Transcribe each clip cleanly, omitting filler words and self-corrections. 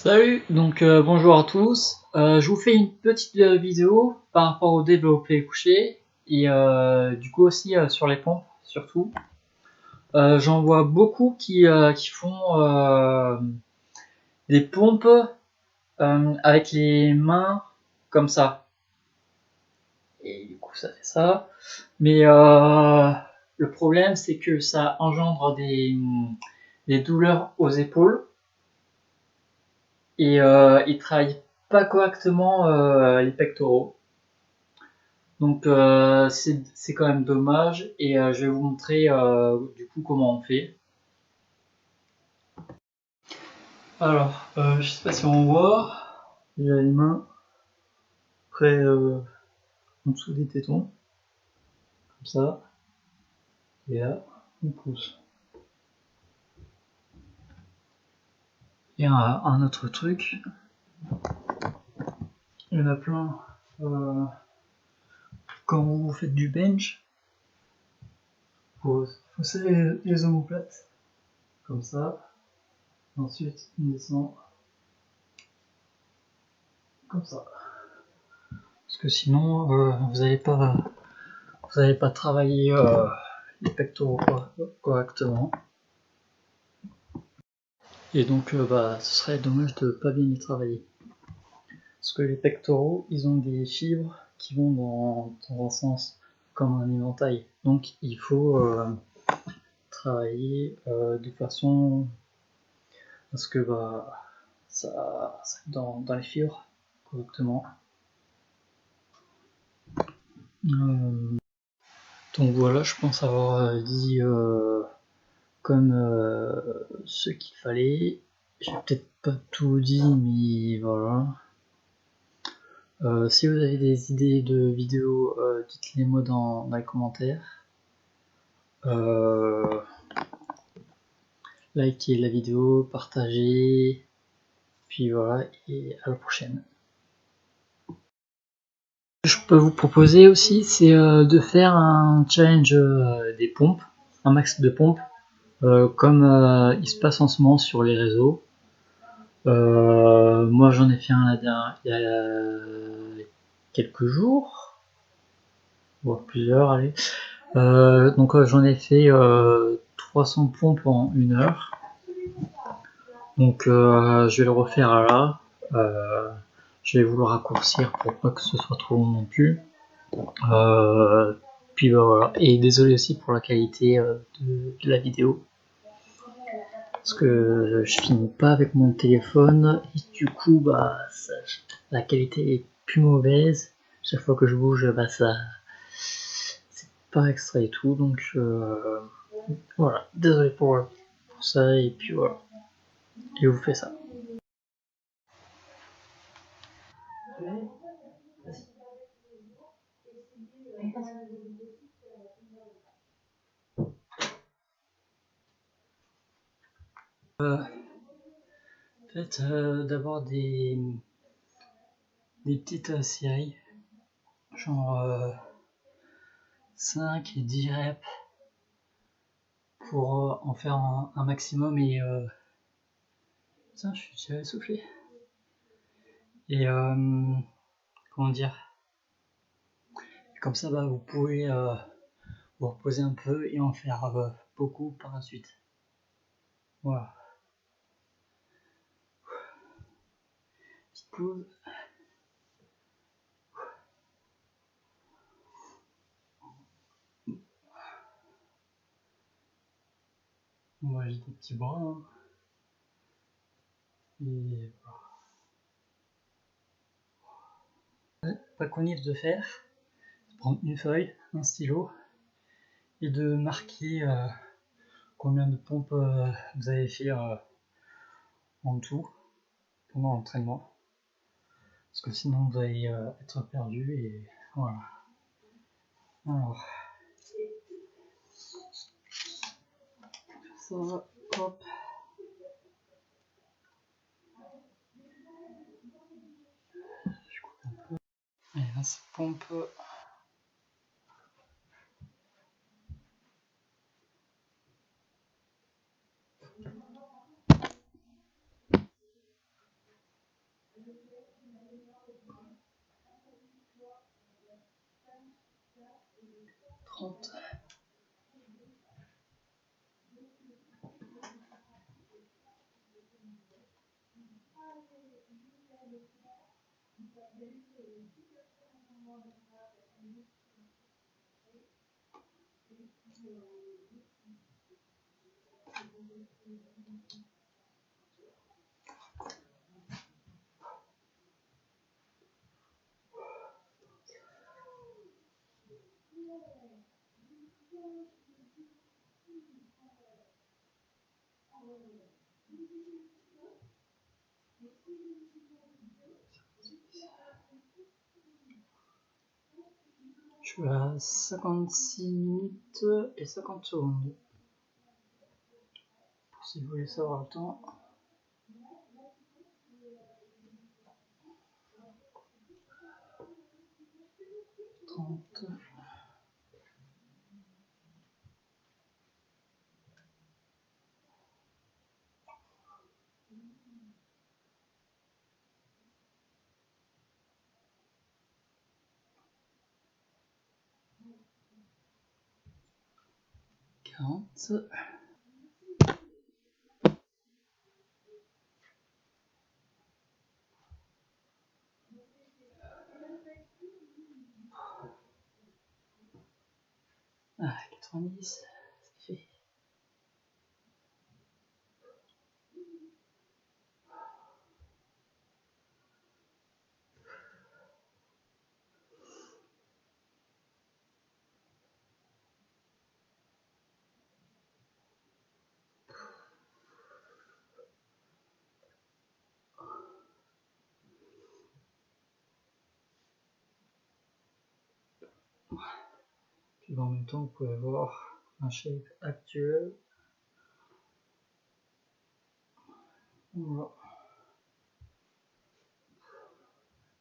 Salut, donc bonjour à tous. Je vous fais une petite vidéo par rapport au développé couché et du coup aussi sur les pompes surtout. J'en vois beaucoup qui font des pompes avec les mains comme ça. Et du coup ça fait ça. Mais le problème c'est que ça engendre des douleurs aux épaules. Et ils travaillent pas correctement les pectoraux. Donc c'est quand même dommage et je vais vous montrer du coup comment on fait. Alors, je sais pas si on voit, j'ai les mains près en dessous des tétons, comme ça, et là on pousse. Et un autre truc, il y en a plein. Quand vous faites du bench, vous serrez les omoplates, comme ça. Ensuite, on descend comme ça. Parce que sinon, vous n'allez pas travailler les pectoraux correctement. Et donc, ce serait dommage de pas bien les travailler. Parce que les pectoraux, ils ont des fibres qui vont dans un sens comme un éventail. Donc, il faut travailler de façon à ce que ça dans les fibres correctement. Donc voilà, je pense avoir dit comme ce qu'il fallait. J'ai peut-être pas tout dit, mais voilà. Si vous avez des idées de vidéos, dites-les moi dans les commentaires. Likez la vidéo, partagez, puis voilà, et à la prochaine. Ce que je peux vous proposer aussi, c'est de faire un challenge des pompes, un max de pompes, comme il se passe en ce moment sur les réseaux. Moi j'en ai fait un il y a quelques jours, voire plusieurs, allez. Donc j'en ai fait 300 pompes en 1 heure. Donc je vais le refaire là. Je vais vous le raccourcir pour pas que ce soit trop long non plus. Puis voilà. Et désolé aussi pour la qualité de la vidéo. Parce que je filme pas avec mon téléphone et du coup la qualité est plus mauvaise. Chaque fois que je bouge, ça c'est pas extra et tout. Donc voilà. Désolé pour ça et puis voilà. Et vous faites ça. Faites d'abord des petites séries, genre 5 et 10 reps pour en faire un maximum et putain, je suis déjà essoufflé. Et comment dire, comme ça vous pouvez vous reposer un peu et en faire beaucoup par la suite. Voilà. Petite pause. Moi j'ai des petits bras. Hein. Et voilà. Pas qu'on y de faire, c'est prendre une feuille, un stylo et de marquer combien de pompes vous avez fait en tout pendant l'entraînement. Parce que sinon vous allez être perdu et voilà. Alors, ça va, hop. Je coupe un peu. Et là ça pompe. 30. Je suis à 56 minutes et 50 secondes. Pour si vous voulez savoir le temps. 30. 40. Ah, 90, c'est fait. Puis en même temps, vous pouvez voir un shape actuel. Voilà.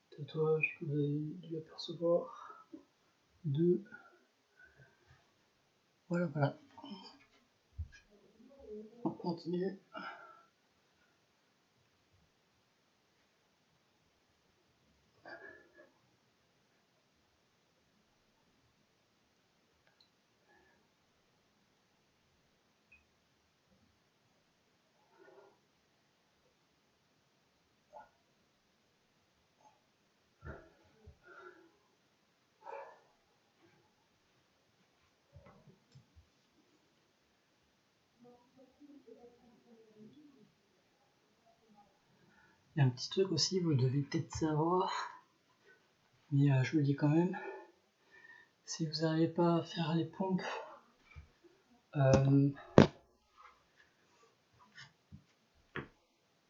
Tatouage que vous avez dû apercevoir. 2. Voilà, voilà. On continue. Il y a un petit truc aussi, vous devez peut-être savoir, mais je vous le dis quand même, si vous n'arrivez pas à faire les pompes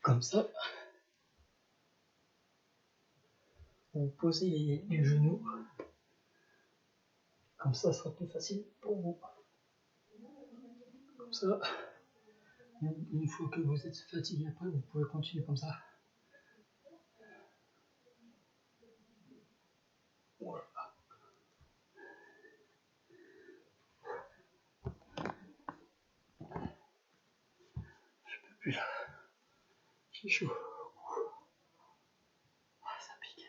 comme ça, vous posez les genoux, comme ça, ce sera plus facile pour vous. Comme ça, une fois que vous êtes fatigué après, vous pouvez continuer comme ça. Voilà. Je peux plus là. J'ai chaud. Ah, ça pique.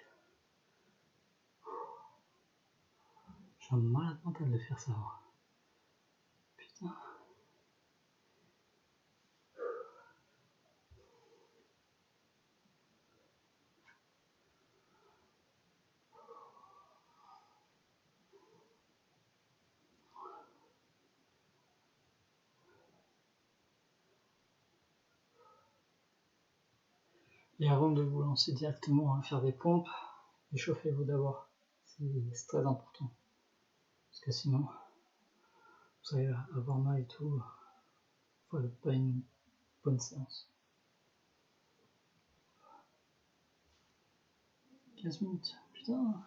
J'ai un malade mental de faire ça. Putain. Et avant de vous lancer directement à faire des pompes, échauffez-vous d'abord. C'est très important. Parce que sinon, vous allez avoir mal et tout. Voilà, pas une bonne séance. 15 minutes, putain.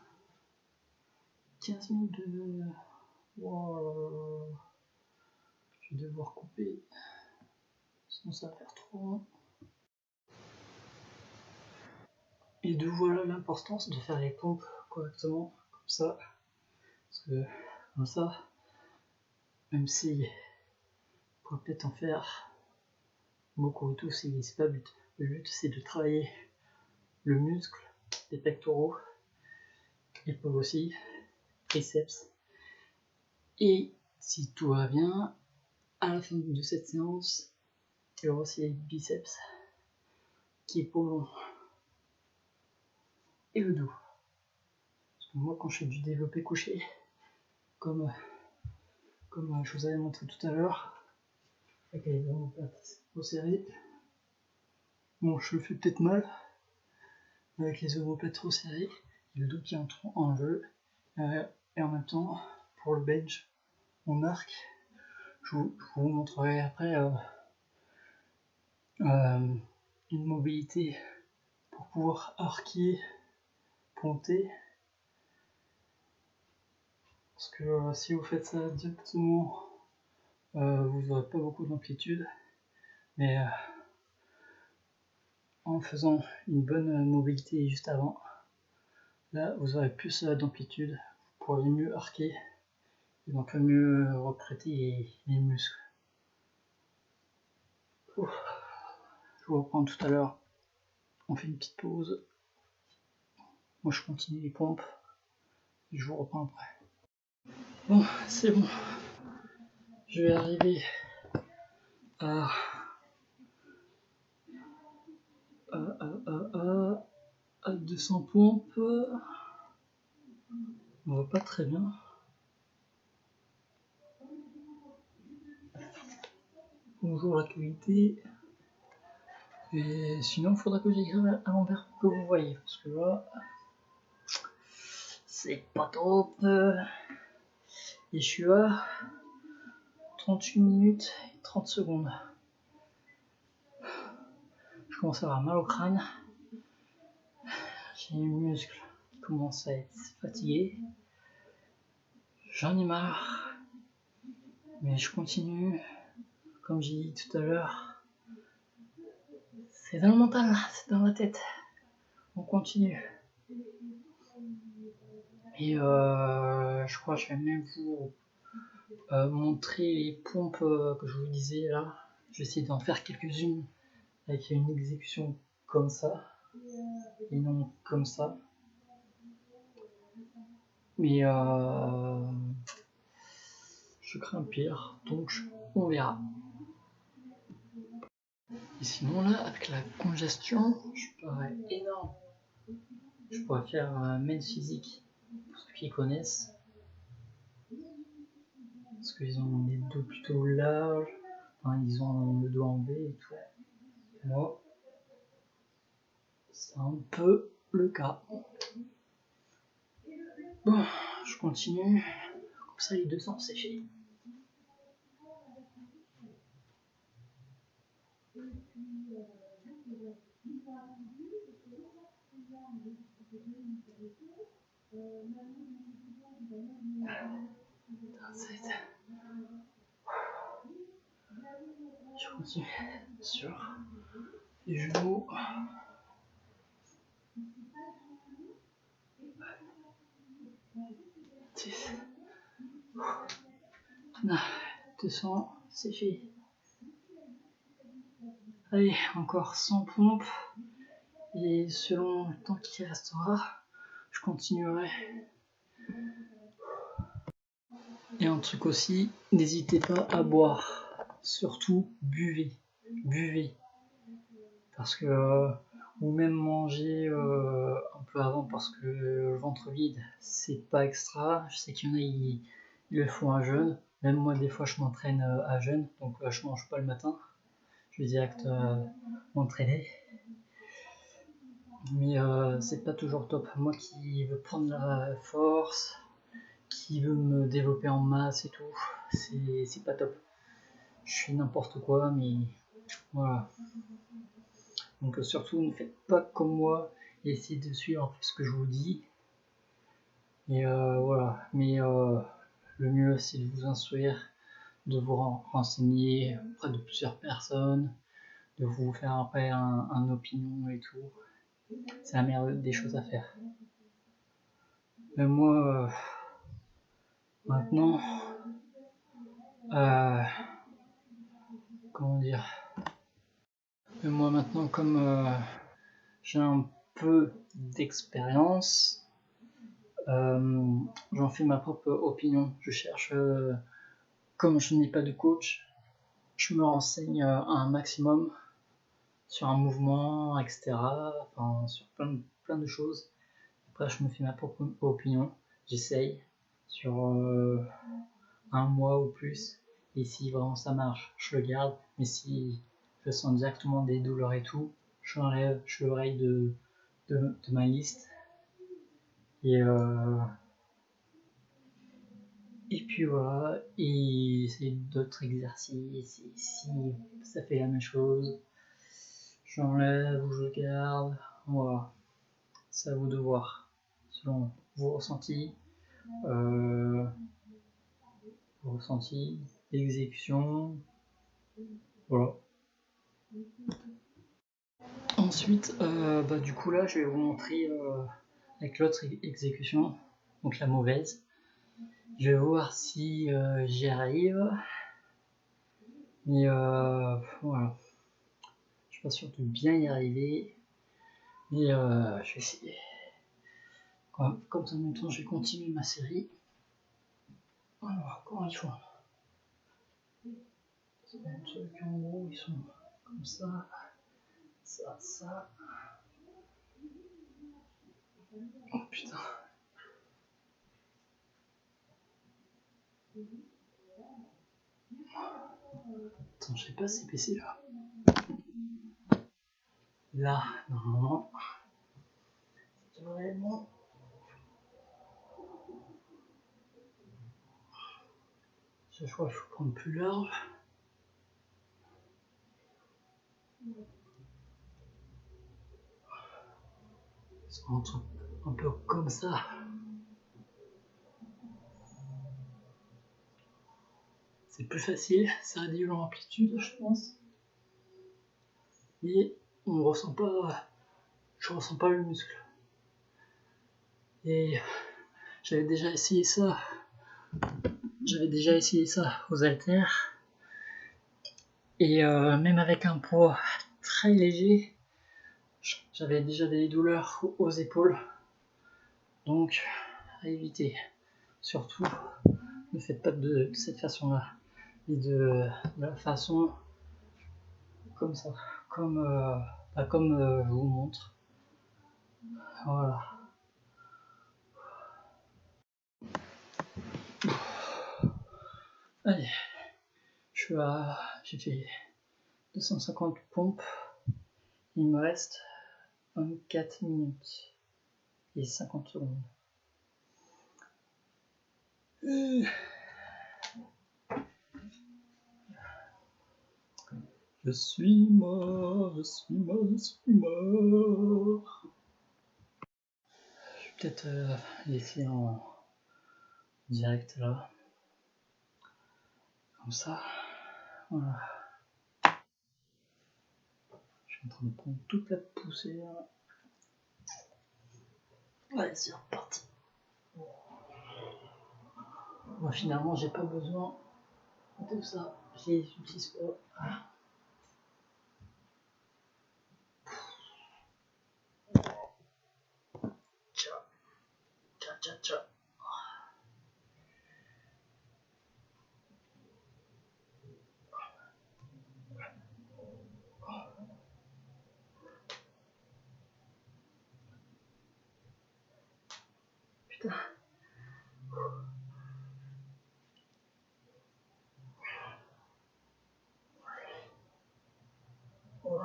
15 minutes de... Wow. Je vais devoir couper. Sinon ça va faire trop long. Et de voilà l'importance de faire les pompes correctement, comme ça. Parce que comme ça, même si vous pourrez peut-être en faire beaucoup et tout, c'est pas le but. Le but c'est de travailler le muscle des pectoraux, épaules aussi, triceps. Et si tout va bien, à la fin de cette séance, il y aura aussi les biceps qui est pour long. Et le dos. Parce que moi, quand je fais du développé couché, comme je vous avais montré tout à l'heure, avec les omoplates trop serrées, bon, je le fais peut-être mal, avec les omoplates trop serrées, et le dos qui entre en jeu, et en même temps, pour le bench, on arc. Je vous montrerai après une mobilité pour pouvoir arquer, ponter. Parce que si vous faites ça directement, vous n'aurez pas beaucoup d'amplitude, mais en faisant une bonne mobilité juste avant, là vous aurez plus d'amplitude, vous pourrez mieux arquer et donc mieux recruter les muscles. Ouf. Je vous reprends tout à l'heure, on fait une petite pause, moi je continue les pompes et je vous reprends après. Bon, c'est bon, je vais arriver à 200 pompes. On voit pas très bien. Bonjour la qualité. Et sinon, il faudra que j'écrive à l'envers pour que vous voyez. Parce que là, c'est pas top. Et je suis à 38 minutes et 30 secondes. Je commence à avoir mal au crâne. J'ai les muscles qui commencent à être fatigués. J'en ai marre. Mais je continue. Comme j'ai dit tout à l'heure, c'est dans le mental, c'est dans la tête. On continue. Et je crois que je vais même vous montrer les pompes que je vous disais là. Je vais essayer d'en faire quelques-unes avec une exécution comme ça et non comme ça. Mais je crains le pire, donc on verra. Et sinon là, avec la congestion, je parais énorme. Je pourrais faire un men's physique pour ceux qui connaissent. Parce qu'ils ont des dos plutôt larges, enfin, ils ont le dos en V et tout. Moi, c'est un peu le cas. Bon, je continue. Comme ça, les 200, c'est fait. Je continue sur les genoux. 10. 200, c'est fait. Allez, encore 100 pompes. Et selon le temps qui restera, je continuerai. Et un truc aussi, n'hésitez pas à boire. Surtout, buvez. Buvez. Parce que, ou même manger un peu avant, parce que le ventre vide, c'est pas extra. Je sais qu'il y en a, ils le font à jeûne. Même moi, des fois, je m'entraîne à jeûne, donc je mange pas le matin. Je vais direct m'entraîner. Mais c'est pas toujours top. Moi qui veux prendre la force, qui veut me développer en masse et tout, c'est pas top. Je fais n'importe quoi, mais voilà. Donc surtout, ne faites pas comme moi et essayez de suivre ce que je vous dis. Et voilà. Mais le mieux, c'est de vous instruire, de vous renseigner auprès de plusieurs personnes, de vous faire après un opinion et tout. C'est la meilleure des choses à faire. Mais moi, maintenant, comment dire, mais moi maintenant, comme j'ai un peu d'expérience, j'en fais ma propre opinion. Je cherche, comme je n'ai pas de coach, je me renseigne un maximum sur un mouvement, etc. Enfin, sur plein de choses. Après, je me fais ma propre opinion. J'essaye sur un mois ou plus. Et si vraiment ça marche, je le garde. Mais si je sens directement des douleurs et tout, je l'enlève, je le raye de ma liste. Et puis voilà, et c'est d'autres exercices, et si ça fait la même chose, j'enlève ou je garde, voilà, c'est à vous de voir, selon vos ressentis, l'exécution, voilà. Ensuite, du coup là, je vais vous montrer avec l'autre exécution, donc la mauvaise. Je vais voir si j'y arrive, mais voilà. Je suis pas sûr de bien y arriver, mais je vais essayer. Comme ça, en même temps, je vais continuer ma série. Alors, comment ils font? C'est un truc en gros, ils sont comme ça, ça. Oh putain. Attends, je sais pas si PC là. Là, normalement, c'est vraiment. Je crois qu'il faut prendre plus large. C'est un peu comme ça. C'est plus facile, ça réduit l'amplitude, je pense. Mais on ressent pas. Je ressens pas le muscle. Et j'avais déjà essayé ça. Aux haltères. Et même avec un poids très léger, j'avais déjà des douleurs aux épaules. Donc, à éviter. Surtout, ne faites pas de cette façon-là. Et de la façon comme ça. Comme je vous montre. Voilà. Allez. J'ai fait 250 pompes. Il me reste 24 minutes et 50 secondes. Je suis mort. Je vais peut-être laisser en direct là. Comme ça. Voilà. Je suis en train de prendre toute la poussière. Allez, c'est reparti. Moi, finalement, j'ai pas besoin de ça. Je les utilise pas. Ciao. Putain. Oh.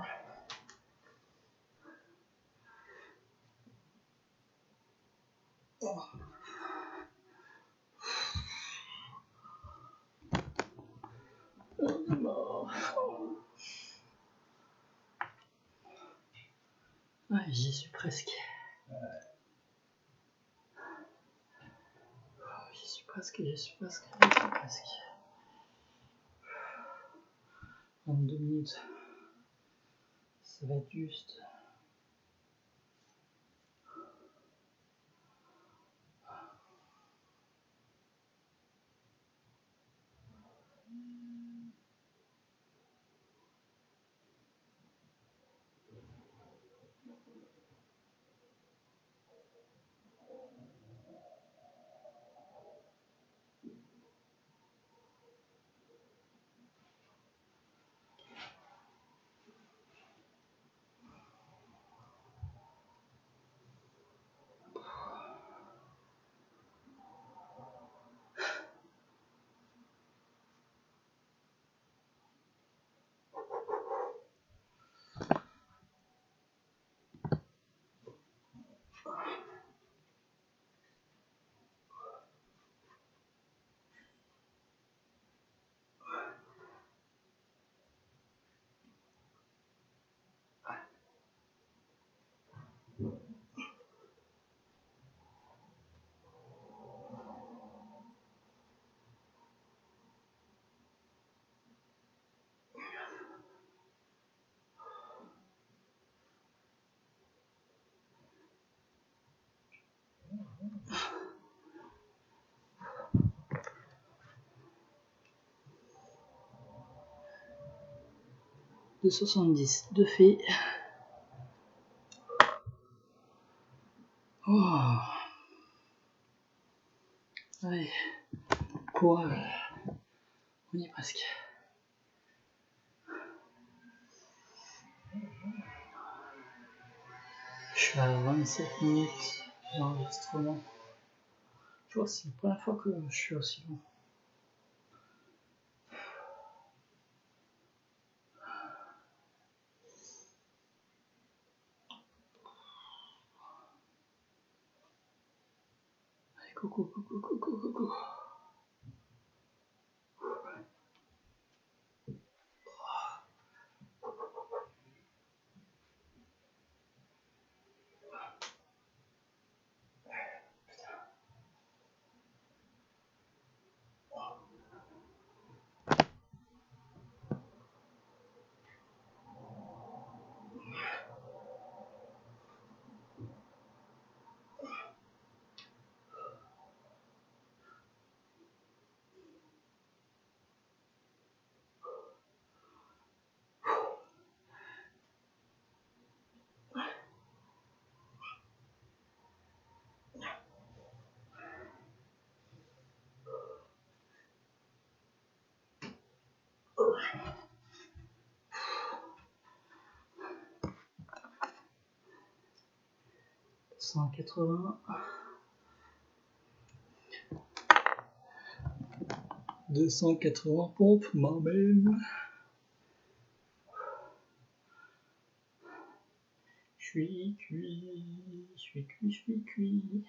Ouais, j'y suis presque. J'y suis presque. 22 minutes. Ça va être juste. de 70 de fait. Oh. Allez, courage, on y est presque. Je suis à 27 minutes d'enregistrement. Je vois, c'est la première fois que je suis aussi long. Allez, coucou, coucou, coucou, coucou. Cent 180, 280 pompes, moi-même. Je suis cuit, je suis cuit, je suis cuit.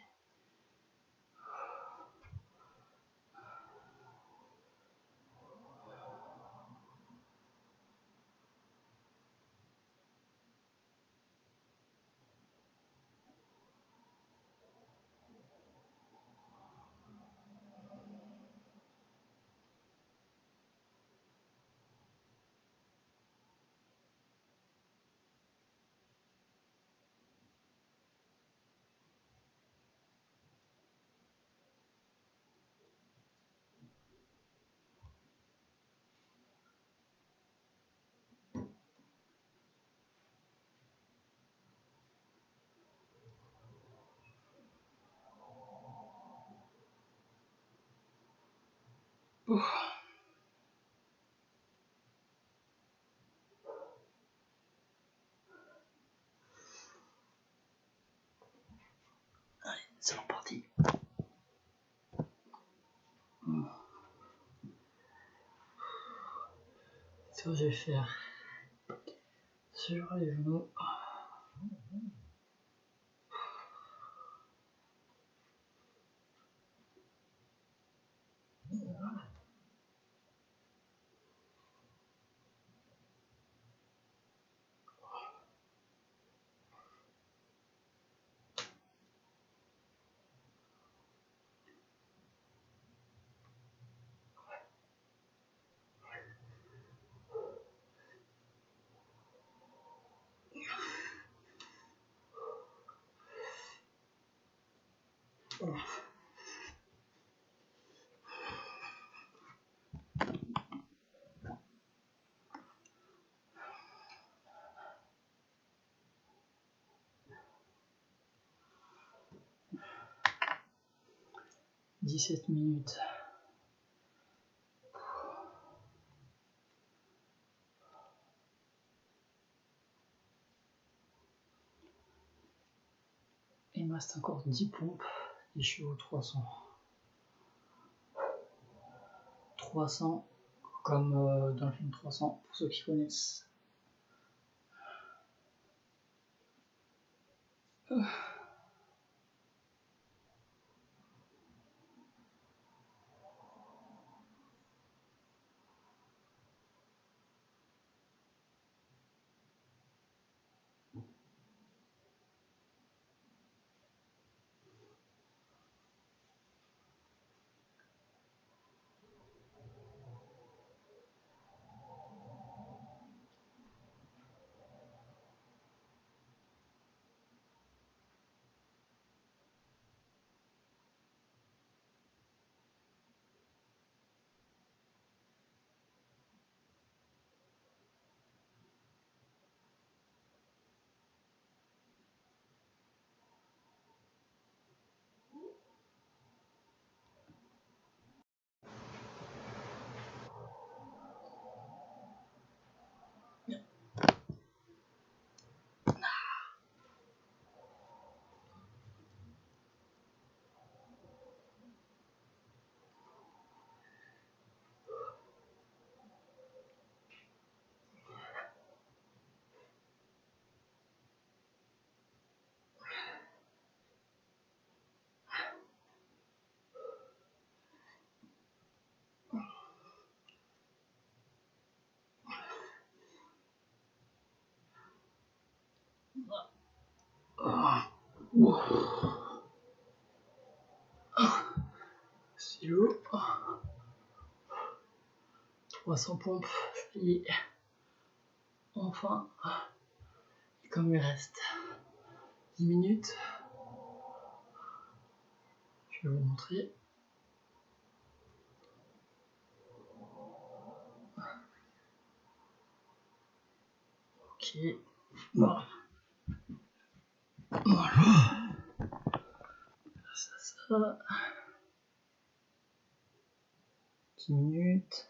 Allez, c'est reparti. Ce que je vais faire sur les genoux. Oh. 17 minutes. Il me reste encore 10 pompes et je suis au 300. 300 comme dans le film 300 pour ceux qui connaissent. Stylo. 300 pompes. Et enfin, et comme il reste 10 minutes, je vais vous montrer. Ok, voilà. Voilà. Ça. 10 minutes.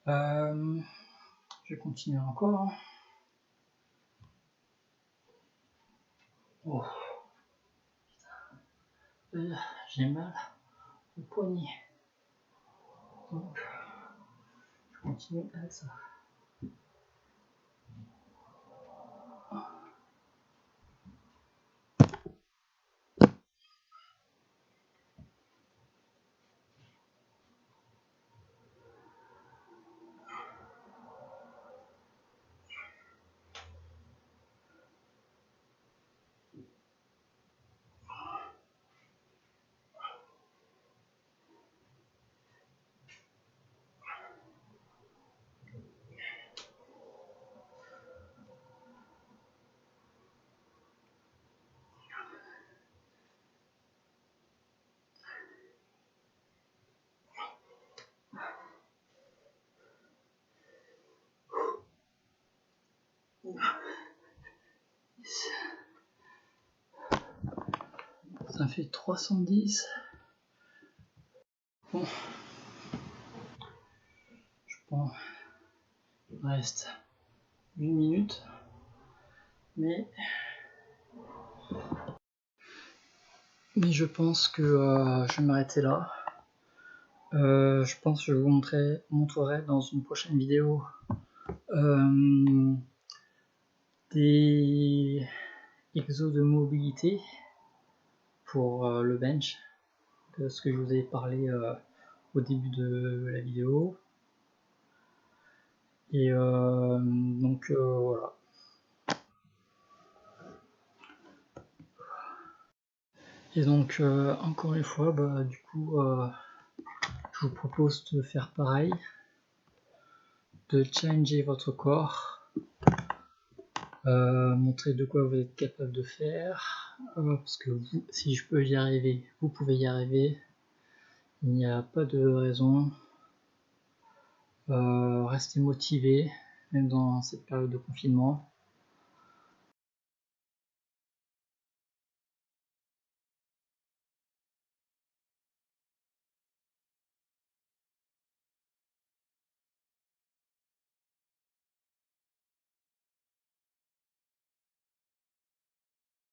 Je vais continuer encore. Oh. J'ai mal au poignet. Donc, je continue avec ça. Ça fait 310. Bon. Je pense. Il reste 1 minute. Mais je pense que je vais m'arrêter là. Je pense que je vous montrerai dans une prochaine vidéo des exos de mobilité pour le bench, ce que je vous ai parlé au début de la vidéo. Et donc voilà. Et donc encore une fois, du coup, je vous propose de faire pareil, de challenger votre corps, montrer de quoi vous êtes capable de faire, parce que vous, si je peux y arriver, vous pouvez y arriver. Il n'y a pas de raison. Restez motivé, même dans cette période de confinement.